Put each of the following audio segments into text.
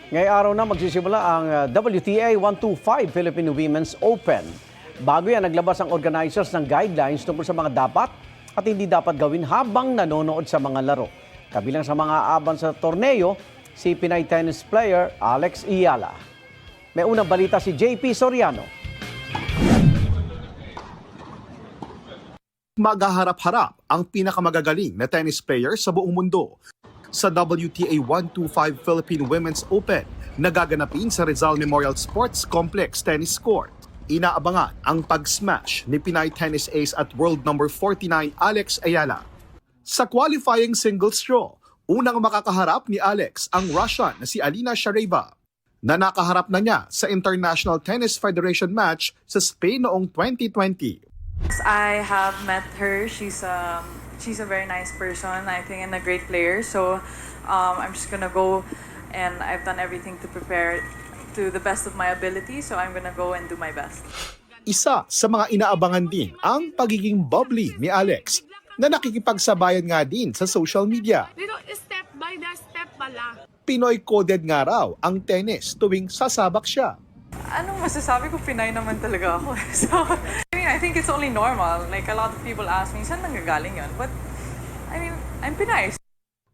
Ngayong araw na magsisimula ang WTA 125 Philippine Women's Open. Bago yan, naglabas ang organizers ng guidelines tungkol sa mga dapat at hindi dapat gawin habang nanonood sa mga laro. Kabilang sa mga aaban sa torneo, si Pinay tennis player Alex Iyala. May unang balita si JP Soriano. Maghaharap-harap ang pinakamagagaling na tennis player sa buong mundo sa WTA 125 Philippine Women's Open na gaganapin sa Rizal Memorial Sports Complex Tennis Court. Inaabangan ang pag-smash ni Pinay tennis ace at world number 49 Alex Iyala. Sa qualifying singles draw, unang makakaharap ni Alex ang Russian na si Alina Shareva na nakaharap na niya sa International Tennis Federation match sa Spain noong 2020. I have met her. She's a very nice person, I think, and a great player. So I'm just gonna go, and I've done everything to prepare to the best of my ability. So I'm gonna go and do my best. Isa sa mga inaabangan din ang pagiging bubbly ni Alex na nakikipagsabayan nga din sa social media. Pero step by the step pala. Pinoy-coded nga raw ang tennis tuwing sasabak siya. Anong masasabi ko? Pinay naman talaga ako. So I think it's only normal. Like, a lot of people ask me, saan nanggagaling yun? But I mean, I'm Pinay.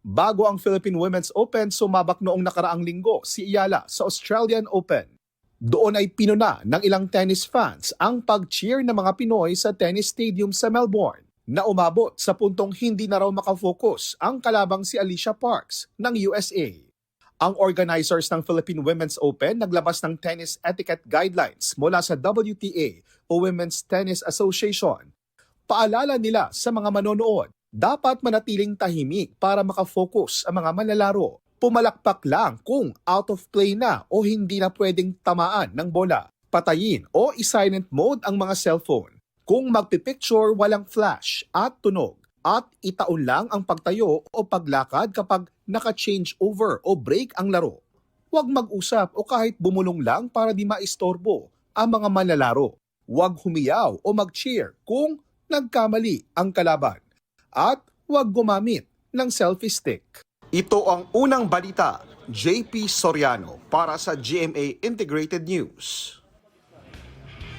Bago ang Philippine Women's Open, sumabak noong nakaraang linggo si Iyala sa Australian Open. Doon ay pinuna ng ilang tennis fans ang pag-cheer ng mga Pinoy sa tennis stadium sa Melbourne na umabot sa puntong hindi na raw makafocus ang kalabang si Alicia Parks ng USA. Ang organizers ng Philippine Women's Open naglabas ng tennis etiquette guidelines mula sa WTA o Women's Tennis Association. Paalala nila sa mga manonood, dapat manatiling tahimik para makafocus ang mga manlalaro. Pumalakpak lang kung out of play na o hindi na pwedeng tamaan ng bola. Patayin o i-silent mode ang mga cellphone. Kung magpipicture, walang flash at tunog. At itaon lang ang pagtayo o paglakad kapag naka-change over o break ang laro. Huwag mag-usap o kahit bumulong lang para di maistorbo ang mga manlalaro. Huwag humiyaw o mag-cheer kung nagkamali ang kalaban. At huwag gumamit ng selfie stick. Ito ang unang balita, JP Soriano para sa GMA Integrated News.